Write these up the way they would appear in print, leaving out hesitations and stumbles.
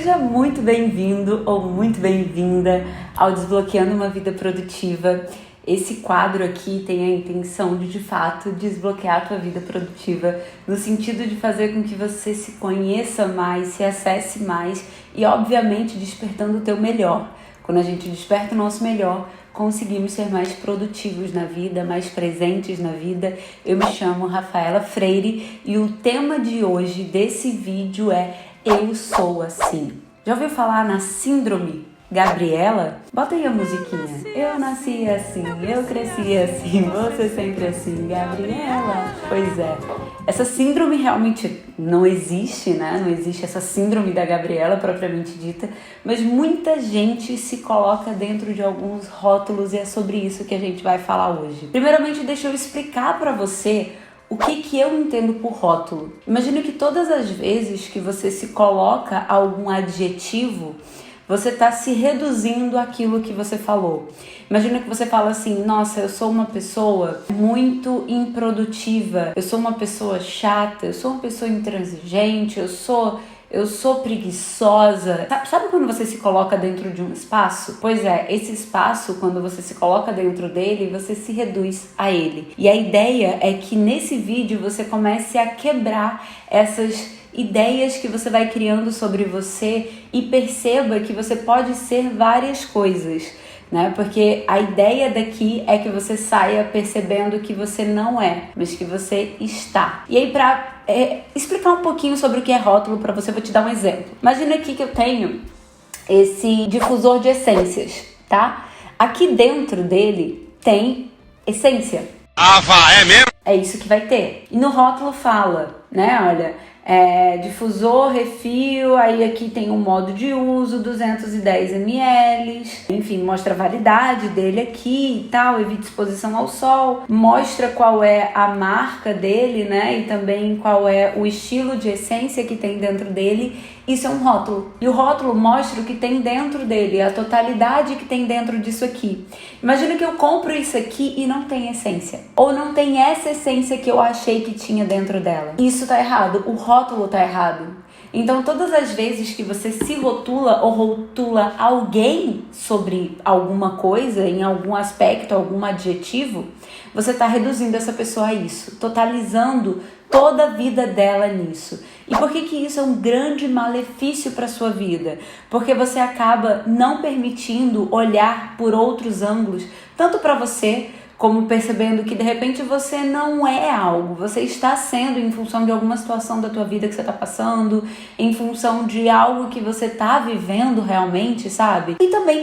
Seja muito bem-vindo ou muito bem-vinda ao Desbloqueando uma Vida Produtiva. Esse quadro aqui tem a intenção de fato, desbloquear a tua vida produtiva, no sentido de fazer com que você se conheça mais, se acesse mais e, obviamente, despertando o teu melhor. Quando a gente desperta o nosso melhor, conseguimos ser mais produtivos na vida, mais presentes na vida. Eu me chamo Rafaela Freire e o tema de hoje desse vídeo é Eu Sou Assim. Já ouviu falar na Síndrome Gabriela? Bota aí a musiquinha. Eu nasci assim, eu cresci assim, você sempre assim, Gabriela. Pois é, essa síndrome realmente não existe, né? Não existe essa síndrome da Gabriela propriamente dita, mas muita gente se coloca dentro de alguns rótulos e é sobre isso que a gente vai falar hoje. Primeiramente, deixa eu explicar para você o que eu entendo por rótulo. Imagina que todas as vezes que você se coloca algum adjetivo, você está se reduzindo àquilo que você falou. Imagina que você fala assim: nossa, eu sou uma pessoa muito improdutiva, eu sou uma pessoa chata, eu sou uma pessoa intransigente, eu sou preguiçosa. Sabe quando você se coloca dentro de um espaço? Pois é, esse espaço, quando você se coloca dentro dele, você se reduz a ele. E a ideia é que nesse vídeo você comece a quebrar essas ideias que você vai criando sobre você e perceba que você pode ser várias coisas, né? Porque a ideia daqui é que você saia percebendo que você não é, mas que você está. E aí, para explicar um pouquinho sobre o que é rótulo para você, vou te dar um exemplo. Imagina aqui que eu tenho esse difusor de essências, tá? Aqui dentro dele tem essência. É mesmo? É isso que vai ter. E no rótulo fala, né? Olha, difusor, refil, aí aqui tem um modo de uso, 210 ml, enfim, mostra a validade dele aqui e tal, evita exposição ao sol, mostra qual é a marca dele, né, e também qual é o estilo de essência que tem dentro dele. Isso é um rótulo. E o rótulo mostra o que tem dentro dele, a totalidade que tem dentro disso aqui. Imagina que eu compro isso aqui e não tem essência. Ou não tem essa essência que eu achei que tinha dentro dela. Isso tá errado. O rótulo tá errado. Então, todas as vezes que você se rotula ou rotula alguém sobre alguma coisa, em algum aspecto, algum adjetivo, você está reduzindo essa pessoa a isso, totalizando toda a vida dela nisso. E por que isso é um grande malefício para a sua vida? Porque você acaba não permitindo olhar por outros ângulos, tanto para você, como percebendo que de repente você não é algo, você está sendo em função de alguma situação da tua vida que você está passando, em função de algo que você está vivendo realmente, sabe? E também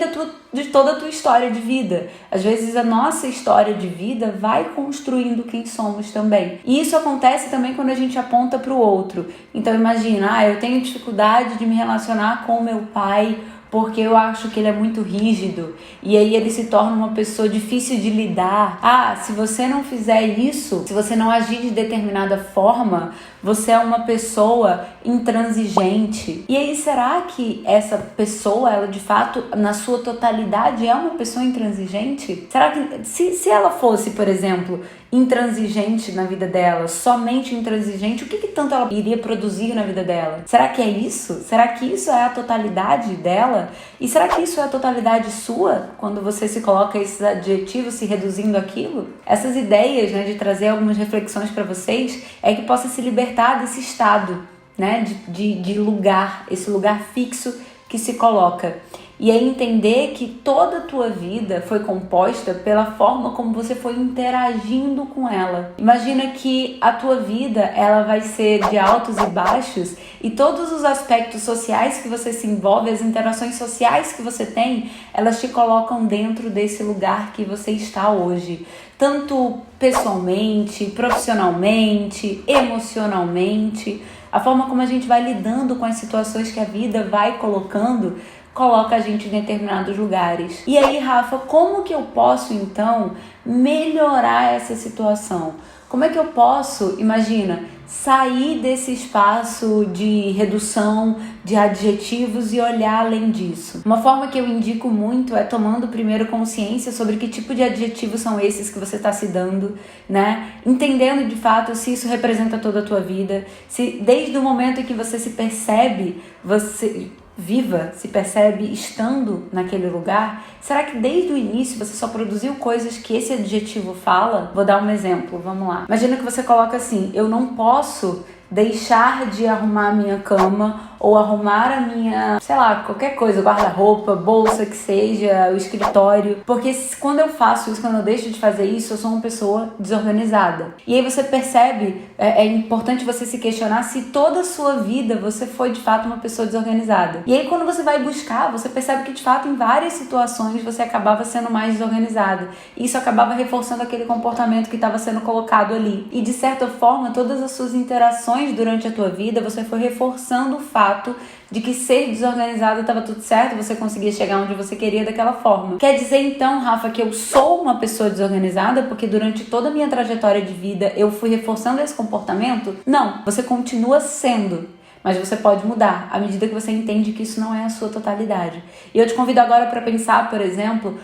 de toda a tua história de vida. Às vezes a nossa história de vida vai construindo quem somos também. E isso acontece também quando a gente aponta para o outro. Então imagina, eu tenho dificuldade de me relacionar com o meu pai, porque eu acho que ele é muito rígido e aí ele se torna uma pessoa difícil de lidar. Se você não fizer isso, se você não agir de determinada forma, você é uma pessoa intransigente. E aí, será que essa pessoa, ela de fato, na sua totalidade, é uma pessoa intransigente? Será que, se ela fosse, por exemplo, intransigente na vida dela, somente intransigente, o que tanto ela iria produzir na vida dela? Será que é isso? Será que isso é a totalidade dela? E será que isso é a totalidade sua, quando você se coloca esses adjetivos se reduzindo àquilo? Essas ideias, né, de trazer algumas reflexões para vocês, é que possa se libertar desse estado, né, de lugar, esse lugar fixo que se coloca. E aí entender que toda a tua vida foi composta pela forma como você foi interagindo com ela. Imagina que a tua vida, ela vai ser de altos e baixos, e todos os aspectos sociais que você se envolve, as interações sociais que você tem, elas te colocam dentro desse lugar que você está hoje. Tanto pessoalmente, profissionalmente, emocionalmente. A forma como a gente vai lidando com as situações que a vida vai colocando, coloca a gente em determinados lugares. E aí, Rafa, como que eu posso, então, melhorar essa situação? Como é que eu posso, imagina, sair desse espaço de redução de adjetivos e olhar além disso? Uma forma que eu indico muito é tomando primeiro consciência sobre que tipo de adjetivos são esses que você está se dando, né? Entendendo de fato se isso representa toda a tua vida, se desde o momento em que você se percebe, você viva, se percebe estando naquele lugar? Será que desde o início você só produziu coisas que esse adjetivo fala? Vou dar um exemplo, vamos lá. Imagina que você coloca assim: eu não posso deixar de arrumar a minha cama ou arrumar a minha, sei lá, qualquer coisa, guarda-roupa, bolsa, que seja, o escritório, porque quando eu faço isso, quando eu deixo de fazer isso, eu sou uma pessoa desorganizada. E aí você percebe, é importante você se questionar se toda a sua vida você foi de fato uma pessoa desorganizada. E aí quando você vai buscar, você percebe que de fato em várias situações você acabava sendo mais desorganizada. E isso acabava reforçando aquele comportamento que estava sendo colocado ali. E de certa forma, todas as suas interações durante a tua vida, você foi reforçando o fato de que ser desorganizado estava tudo certo, você conseguia chegar onde você queria daquela forma. Quer dizer então, Rafa, que eu sou uma pessoa desorganizada porque durante toda a minha trajetória de vida eu fui reforçando esse comportamento? Não, você continua sendo. Mas você pode mudar à medida que você entende que isso não é a sua totalidade. E eu te convido agora para pensar, por exemplo,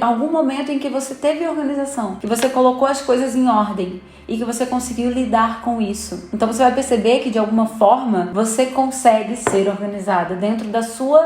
algum momento em que você teve organização, que você colocou as coisas em ordem e que você conseguiu lidar com isso. Então você vai perceber que de alguma forma você consegue ser organizada dentro da sua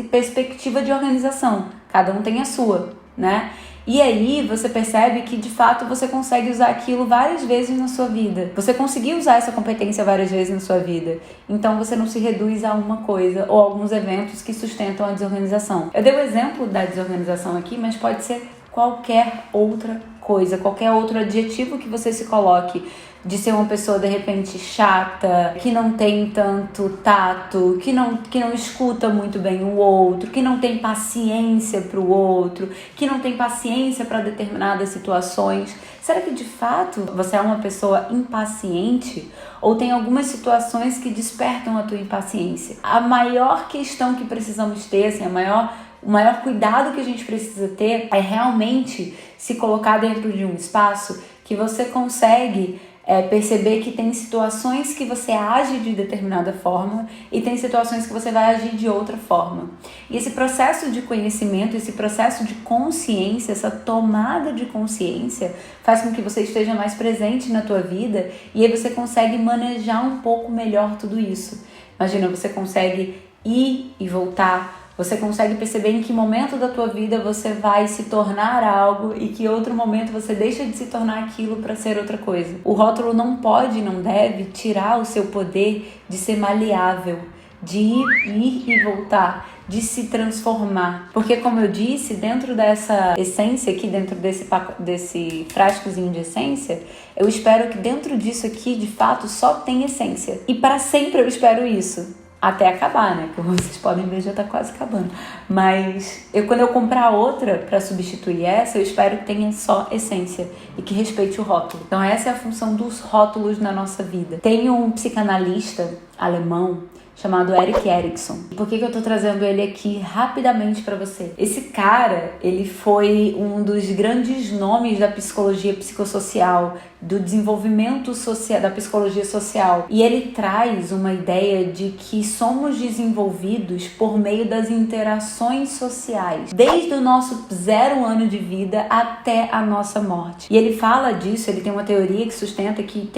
perspectiva de organização. Cada um tem a sua, né? E aí você percebe que de fato você consegue usar aquilo várias vezes na sua vida. Você conseguiu usar essa competência várias vezes na sua vida. Então você não se reduz a uma coisa ou alguns eventos que sustentam a desorganização. Eu dei o exemplo da desorganização aqui, mas pode ser qualquer outra coisa, qualquer outro adjetivo que você se coloque, de ser uma pessoa de repente chata, que não tem tanto tato, que não escuta muito bem o outro, que não tem paciência para o outro, que não tem paciência para determinadas situações. Será que de fato você é uma pessoa impaciente? Ou tem algumas situações que despertam a tua impaciência? A maior questão que precisamos ter, assim, o maior cuidado que a gente precisa ter é realmente se colocar dentro de um espaço que você consegue perceber que tem situações que você age de determinada forma e tem situações que você vai agir de outra forma. E esse processo de conhecimento, esse processo de consciência, essa tomada de consciência faz com que você esteja mais presente na tua vida e aí você consegue manejar um pouco melhor tudo isso. Imagina, você consegue ir e voltar. Você consegue perceber em que momento da tua vida você vai se tornar algo e que outro momento você deixa de se tornar aquilo para ser outra coisa. O rótulo não pode, não deve tirar o seu poder de ser maleável, de ir e voltar, de se transformar. Porque, como eu disse, dentro dessa essência aqui, dentro desse frascozinho de essência, eu espero que dentro disso aqui, de fato, só tem essência. E para sempre eu espero isso. Até acabar, né? Como vocês podem ver, já tá quase acabando. Mas quando eu comprar outra para substituir essa, eu espero que tenha só essência e que respeite o rótulo. Então essa é a função dos rótulos na nossa vida. Tem um psicanalista alemão chamado Erik Erikson. Por que eu tô trazendo ele aqui rapidamente para você? Esse cara, ele foi um dos grandes nomes da psicologia psicossocial, do desenvolvimento social, da psicologia social. E ele traz uma ideia de que somos desenvolvidos por meio das interações sociais, desde o nosso 0 ano de vida até a nossa morte. E ele fala disso, ele tem uma teoria que sustenta que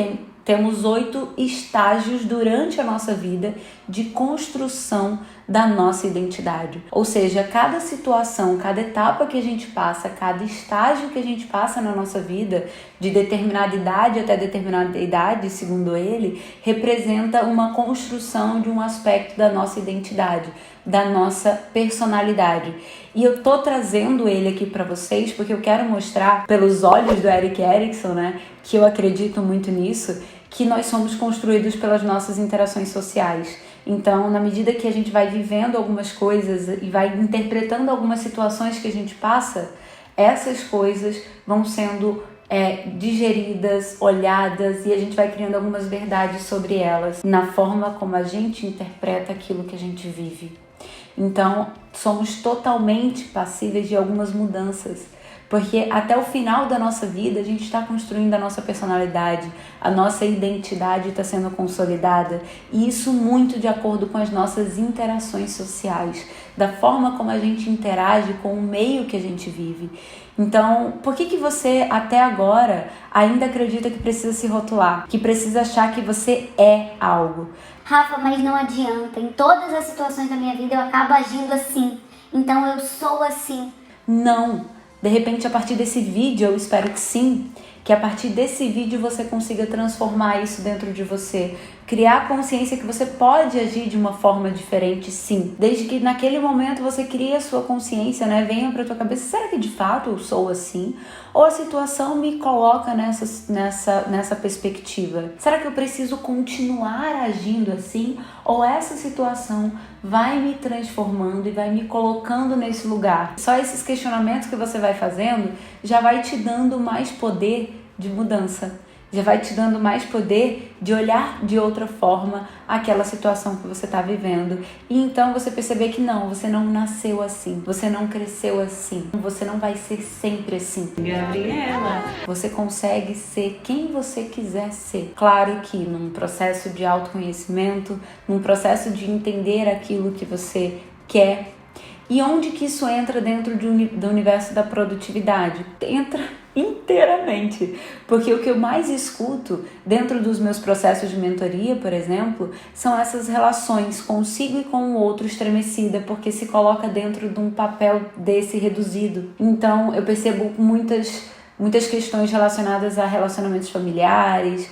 temos 8 estágios durante a nossa vida de construção da nossa identidade. Ou seja, cada situação, cada etapa que a gente passa, cada estágio que a gente passa na nossa vida, de determinada idade até determinada idade, segundo ele, representa uma construção de um aspecto da nossa identidade, da nossa personalidade. E eu tô trazendo ele aqui para vocês porque eu quero mostrar, pelos olhos do Erik Erikson, né, que eu acredito muito nisso, que nós somos construídos pelas nossas interações sociais. Então, na medida que a gente vai vivendo algumas coisas e vai interpretando algumas situações que a gente passa, essas coisas vão sendo digeridas, olhadas, e a gente vai criando algumas verdades sobre elas, na forma como a gente interpreta aquilo que a gente vive. Então, somos totalmente passíveis de algumas mudanças, porque até o final da nossa vida a gente está construindo a nossa personalidade, a nossa identidade está sendo consolidada, e isso muito de acordo com as nossas interações sociais, da forma como a gente interage com o meio que a gente vive. Então, por que você até agora ainda acredita que precisa se rotular, que precisa achar que você é algo? Rafa, mas não adianta. Em todas as situações da minha vida eu acabo agindo assim. Então eu sou assim. Não. De repente, a partir desse vídeo, eu espero que sim, que a partir desse vídeo você consiga transformar isso dentro de você. Criar consciência que você pode agir de uma forma diferente, sim. Desde que naquele momento você crie a sua consciência, né? Venha pra tua cabeça, será que de fato eu sou assim? Ou a situação me coloca nessa perspectiva? Será que eu preciso continuar agindo assim? Ou essa situação vai me transformando e vai me colocando nesse lugar? Só esses questionamentos que você vai fazendo já vai te dando mais poder de mudança. Já vai te dando mais poder de olhar de outra forma aquela situação que você está vivendo. E então você perceber que não, você não nasceu assim, você não cresceu assim, você não vai ser sempre assim. Gabriela, você consegue ser quem você quiser ser. Claro que num processo de autoconhecimento, num processo de entender aquilo que você quer. E onde que isso entra dentro do universo da produtividade? Entra inteiramente, porque o que eu mais escuto dentro dos meus processos de mentoria, por exemplo, são essas relações consigo e com o outro estremecida, porque se coloca dentro de um papel desse reduzido. Então eu percebo muitas questões relacionadas a relacionamentos familiares.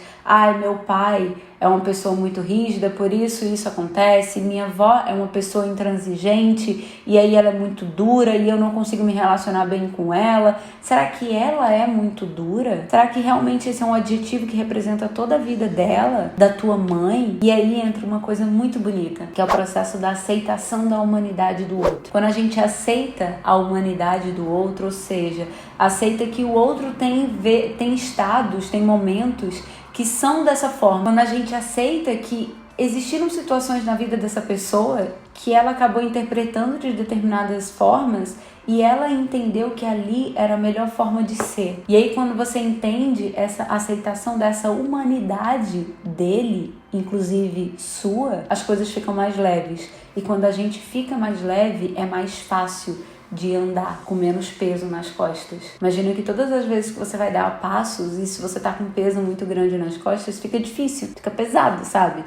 Meu pai é uma pessoa muito rígida, por isso acontece. Minha avó é uma pessoa intransigente e aí ela é muito dura e eu não consigo me relacionar bem com ela. Será que ela é muito dura? Será que realmente esse é um adjetivo que representa toda a vida dela, da tua mãe? E aí entra uma coisa muito bonita, que é o processo da aceitação da humanidade do outro. Quando a gente aceita a humanidade do outro, ou seja, aceita que o outro tem estados, tem momentos que são dessa forma. Quando a gente aceita que existiram situações na vida dessa pessoa que ela acabou interpretando de determinadas formas e ela entendeu que ali era a melhor forma de ser. E aí quando você entende essa aceitação dessa humanidade dele, inclusive sua, as coisas ficam mais leves. E quando a gente fica mais leve, é mais fácil de andar com menos peso nas costas. Imagina que todas as vezes que você vai dar passos, e se você tá com peso muito grande nas costas, fica difícil, fica pesado, sabe?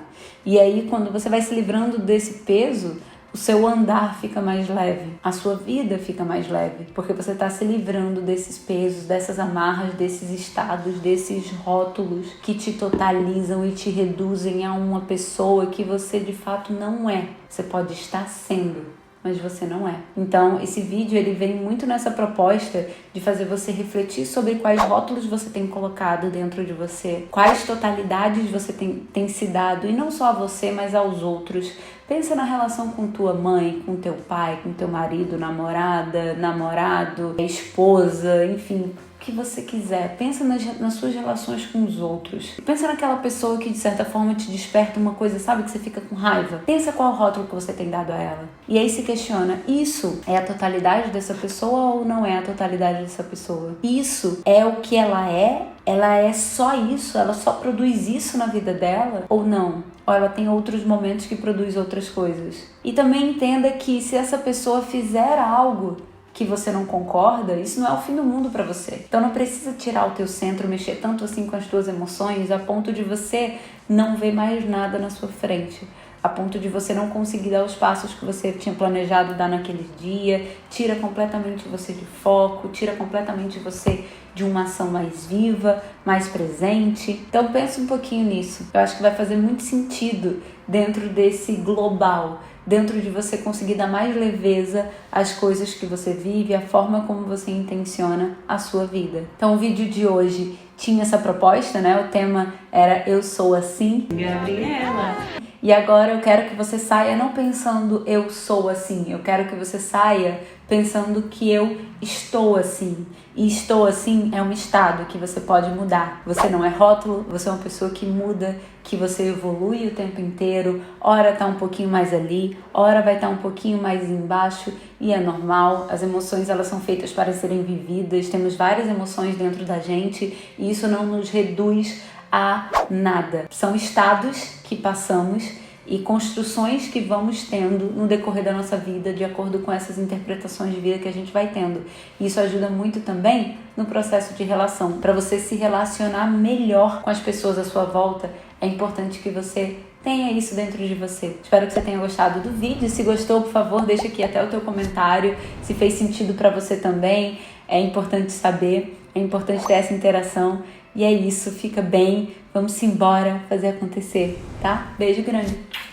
E aí quando você vai se livrando desse peso, o seu andar fica mais leve, a sua vida fica mais leve, porque você está se livrando desses pesos, dessas amarras, desses estados, desses rótulos que te totalizam e te reduzem a uma pessoa que você de fato não é. Você pode estar sendo, mas você não é. Então, esse vídeo ele vem muito nessa proposta de fazer você refletir sobre quais rótulos você tem colocado dentro de você, quais totalidades você tem se dado, e não só a você, mas aos outros. Pensa na relação com tua mãe, com teu pai, com teu marido, namorada, namorado, esposa, enfim, o que você quiser. Pensa nas suas relações com os outros. Pensa naquela pessoa que de certa forma te desperta uma coisa, sabe, que você fica com raiva. Pensa qual rótulo que você tem dado a ela. E aí se questiona, isso é a totalidade dessa pessoa ou não é a totalidade dessa pessoa? Isso é o que ela é? Ela é só isso? Ela só produz isso na vida dela? Ou não? Ou ela tem outros momentos que produz outras coisas? E também entenda que se essa pessoa fizer algo que você não concorda, isso não é o fim do mundo pra você. Então não precisa tirar o teu centro, mexer tanto assim com as tuas emoções, a ponto de você não ver mais nada na sua frente, a ponto de você não conseguir dar os passos que você tinha planejado dar naquele dia. Tira completamente você de foco, tira completamente você de uma ação mais viva, mais presente. Então pensa um pouquinho nisso. Eu acho que vai fazer muito sentido dentro desse global, dentro de você conseguir dar mais leveza às coisas que você vive, a forma como você intenciona a sua vida. Então o vídeo de hoje tinha essa proposta, né? O tema era Eu Sou Assim, Gabriela. E agora eu quero que você saia não pensando eu sou assim, eu quero que você saia pensando que eu estou assim. E estou assim é um estado que você pode mudar. Você não é rótulo, você é uma pessoa que muda, que você evolui o tempo inteiro. Ora tá um pouquinho mais ali, ora vai estar um pouquinho mais embaixo, e é normal. As emoções, elas são feitas para serem vividas. Temos várias emoções dentro da gente e isso não nos reduz a nada. São estados que passamos e construções que vamos tendo no decorrer da nossa vida, de acordo com essas interpretações de vida que a gente vai tendo. E isso ajuda muito também no processo de relação. Para você se relacionar melhor com as pessoas à sua volta, é importante que você tenha isso dentro de você. Espero que você tenha gostado do vídeo. Se gostou, por favor, deixa aqui até o teu comentário. Se fez sentido para você também, é importante saber, é importante ter essa interação. E é isso, fica bem, vamos embora fazer acontecer, tá? Beijo grande!